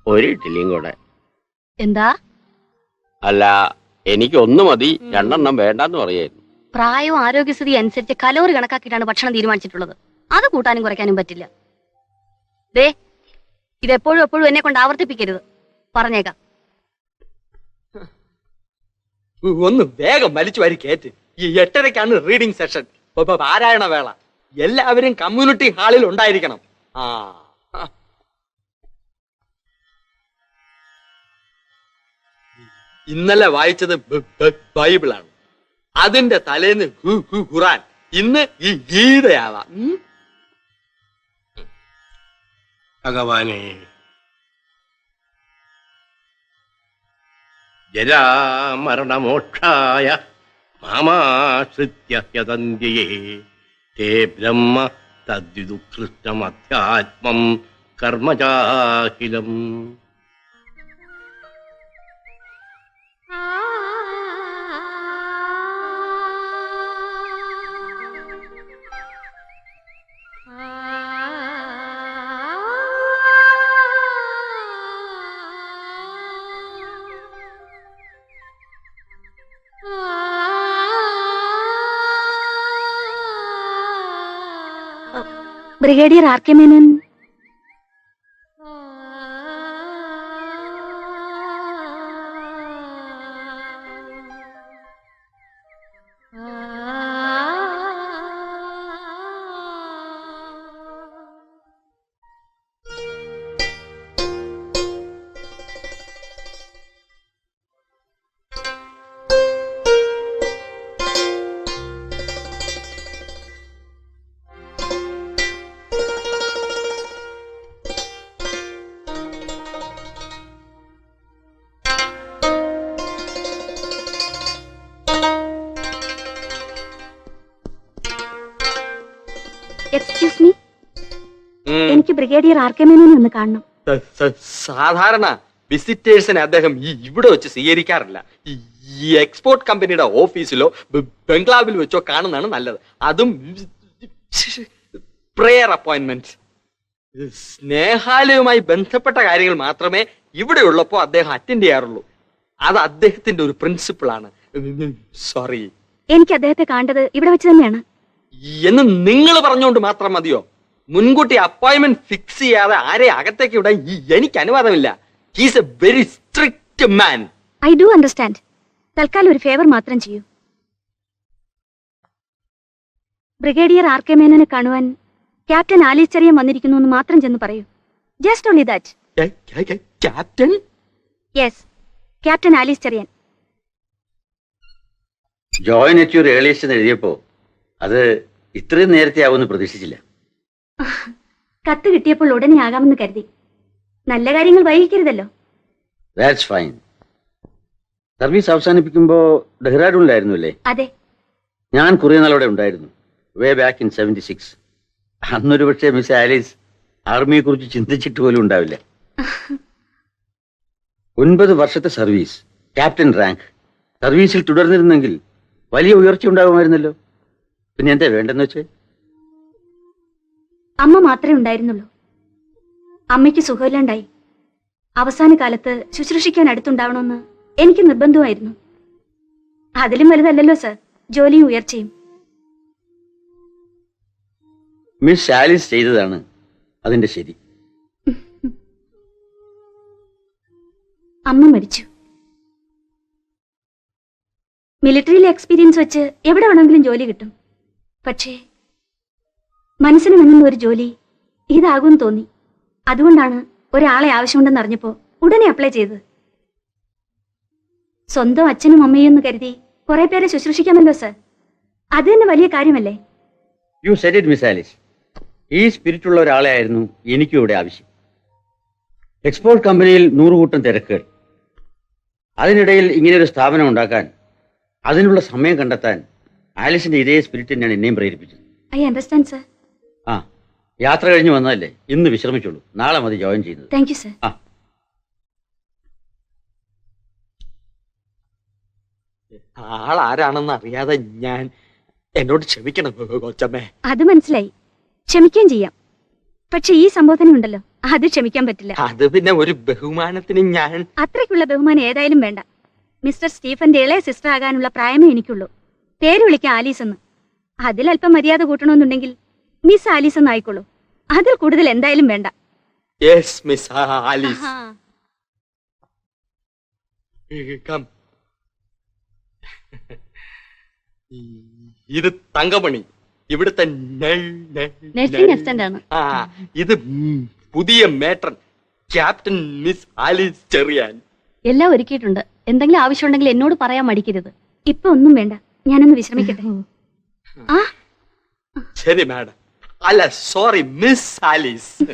ഒരു ഇഡ്ഡലിയും കൂടെ. എന്താ? അല്ല, എനിക്ക് ഒന്ന് മതി, 2 എണ്ണം വേണ്ടെന്ന് പറയായിരുന്നു. പ്രായവും ആരോഗ്യസ്ഥിതി അനുസരിച്ച് കലോറി കണക്കാക്കിയിട്ടാണ് ഭക്ഷണം തീരുമാനിച്ചിട്ടുള്ളത്. അത് കൂട്ടാനും കുറയ്ക്കാനും പറ്റില്ല. ദേ, ഇതെപ്പോഴും എപ്പോഴും എന്നെ കൊണ്ട് ആവർത്തിപ്പിക്കരുത്, പറഞ്ഞേക്കാം. ഒന്ന് വേഗം വലിച്ചു വാരി കേറ്റ്. ഈ 8:30-ക്കാണ് റീഡിംഗ് സെഷൻ, പാരായണ വേള. എല്ലാവരും കമ്മ്യൂണിറ്റി ഹാളിൽ ഉണ്ടായിരിക്കണം. ഇന്നലെ വായിച്ചത് ബൈബിളാണ്. അതിന്റെ തലേന്ന് ഖുറാൻ, ഇന്ന് ഈ ഗീതയാവാം. ഭഗവാനെ, ജരാമരണമോക്ഷായ മാമാശ്രിത്യ യതന്ത്യേ തേ ബ്രഹ്മ തദ്വിദുത്കൃഷ്ടമധ്യാത്മം കർമ്മചാഖിലം. Brigadier R K Menon. Excuse me, എനിക്ക് ബ്രിഗേഡിയർ ആർ കെ മേനോനെ ഒന്ന് കാണണം. സാധാരണ വിസിറ്റേഴ്സിനെ അദ്ദേഹം ഇവിടെ വെച്ച് സ്വീകരിക്കാറില്ല. ഈ എക്സ്പോർട്ട് കമ്പനിയുടെ ഓഫീസിലോ ബംഗ്ലാവിൽ വെച്ചോ കാണുന്നതാണ് നല്ലത്. അതും പ്രെയർ അപ്പോയിന്റ്മെന്റ്. സ്നേഹാലയവുമായി ബന്ധപ്പെട്ട കാര്യങ്ങൾ മാത്രമേ ഇവിടെ ഉള്ളപ്പോ അദ്ദേഹം അറ്റൻഡ് ചെയ്യാറുള്ളൂ. അത് അദ്ദേഹത്തിന്റെ ഒരു പ്രിൻസിപ്പിൾ ആണ്. സോറി. എനിക്ക് അദ്ദേഹത്തെ കാണേണ്ടത് ഇവിടെ വെച്ച് തന്നെയാണ് എന്ന് നിങ്ങൾ പറഞ്ഞുകൊണ്ട് മാത്രം മതിയോ? മുൻകൂട്ടി അപ്പോയിന്റ്മെന്റ് ഫിക്സ് ചെയ്യാതെ ആരെ അകത്തേക്ക് വിടാൻ എനിക്ക് അനുവാദമില്ല. He's A very strict man. I do understand. തൽക്കാലം ഒരു ഫേവർ മാത്രം ചെയ്യൂ. ബ്രിഗേഡിയർ ആർ കെ മേനോനെ കാണുവാൻ ക്യാപ്റ്റൻ ആലീസ് ചെറിയൻ വന്നിരിക്കുന്നു എന്ന് മാത്രം ചെന്ന് പറയൂ. Just only that. Captain? Yes, captain Alice Cherian. Join at your earliest എന്ന് എഴുതിയപ്പോ അത് ഇത്രയും നേരത്തെ ആവുമെന്ന് പ്രതീക്ഷിച്ചില്ല. കത്ത് കിട്ടിയപ്പോൾ ഉടനെ ആകാമെന്ന് കരുതി. നല്ല കാര്യങ്ങൾ വൈകിക്കരുതല്ലോ. That's fine. സർവീസ് അവസാനിപ്പിക്കുമ്പോ ഡെഹ്റാഡൂണിലായിരുന്നു അല്ലേ? അതെ. ഞാൻ കുറെ നാളോടെ ഉണ്ടായിരുന്നു, വേ ബാക്ക് ഇൻ 76. അന്നൊരു പക്ഷേ മിസ് ആലീസ് ആർമിയെ കുറിച്ച് ചിന്തിച്ചിട്ട് പോലും ഉണ്ടാവില്ല. 9 വർഷത്തെ സർവീസ്, ക്യാപ്റ്റൻ റാങ്ക്. സർവീസിൽ തുടർന്നിരുന്നെങ്കിൽ വലിയ ഉയർച്ച ഉണ്ടാകുമായിരുന്നല്ലോ. പിന്നെ എന്താ വേണ്ടെന്ന് വെച്ചേ? അമ്മ മാത്രമേ ഉണ്ടായിരുന്നുള്ളൂ. അമ്മയ്ക്ക് സുഖമില്ലാണ്ടായി. അവസാന കാലത്ത് ശുശ്രൂഷിക്കാൻ അടുത്തുണ്ടാവണമെന്ന് എനിക്ക് നിർബന്ധമായിരുന്നു. അതിലും വലുതല്ലല്ലോ സർ ജോലിയും ഉയർച്ചയും. മിസ് ആലീസ് ചെയ്തതാണ് അതിന്റെ ശരി. അമ്മ മരിച്ചു. മിലിറ്ററിയിലെ എക്സ്പീരിയൻസ് വെച്ച് എവിടെ വേണമെങ്കിലും ജോലി കിട്ടും. പക്ഷേ മനസ്സിന് വേണ്ടുന്ന ഒരു ജോലി ഇതാകുമെന്ന് തോന്നി. അതുകൊണ്ടാണ് ഒരാളെ ആവശ്യമുണ്ടെന്ന് അറിഞ്ഞപ്പോ ഉടനെ അപ്ലൈ ചെയ്തത്. സ്വന്തം അച്ഛനും അമ്മയും എന്ന് കരുതി കുറെ പേരെ ശുശ്രൂഷിക്കാമല്ലോ സർ. അത് തന്നെ വലിയ കാര്യമല്ലേ? You said it miss Alice. ഈ സ്പിരിറ്റുള്ള ഒരാളെ ആയിരുന്നു എനിക്കും ഇവിടെ ആവശ്യം. എക്സ്പോർട്ട് കമ്പനിയിൽ 100 കൂട്ടം തിരക്കുകൾ. അതിനിടയിൽ ഇങ്ങനെയൊരു സ്ഥാപനം ഉണ്ടാക്കാൻ, അതിനുള്ള സമയം കണ്ടെത്താൻ ആലീസിന്റെ ഇതേ സ്പിരിറ്റ് തന്നെയാണ് എന്നെയും പ്രേരിപ്പിച്ചത്. I understand sir. ആ, യാത്ര കഴിഞ്ഞ് വന്നതല്ലേ, ഇന്ന് വിശ്രമിച്ചോളൂ. നാളെ മതി ജോയിൻ ചെയ്യുന്നത്. Thank you sir. ആ, ആളാരാണെന്ന് അറിയാതെ ഞാൻ, എന്നോട് ക്ഷമിക്കണം കൊച്ചമ്മേ. അത് മനസ്സിലായി. ക്ഷമിക്കുകയും ചെയ്യാം. പക്ഷെ ഈ സംബോധന ഉണ്ടല്ലോ, അത് ക്ഷമിക്കാൻ പറ്റില്ല. അത് പിന്നെ ഒരു ബഹുമാനത്തിന് ഞാൻ അത്രയ്ക്കുള്ള ബഹുമാനം ഏതായാലും വേണ്ട. മിസ്റ്റർ സ്റ്റീഫന്റെ ഇളയ സിസ്റ്റർ ആകാനുള്ള പ്രായമേ എനിക്കുള്ളൂ. പേര് വിളിക്കാം ആലീസ് എന്ന്. അതിലല്പം മര്യാദ കൂട്ടണമെന്നുണ്ടെങ്കിൽ മിസ് ആലീസ് എന്ന് ആയിക്കോളൂ. അതിൽ കൂടുതൽ എന്തായാലും വേണ്ട. Yes miss Alice. ആഹാ. കം. ഇത് തങ്കമണി, ഇവിടുത്തെ നഴ്സിംഗ് അസിസ്റ്റന്റ് ആണ്. ആ ഇത് പുതിയ matron captain miss Alice Cherian. എല്ലാം ഒരുക്കിയിട്ടുണ്ട്. എന്തെങ്കിലും ആവശ്യമുണ്ടെങ്കിൽ എന്നോട് പറയാൻ മടിക്കരുത്. ഇപ്പൊ ഒന്നും വേണ്ട, ഞാനൊന്ന് വിശ്രമിക്കട്ടെ. ആ ശരി മാഡം. അല്ല സോറി മിസ് ആലീസ്.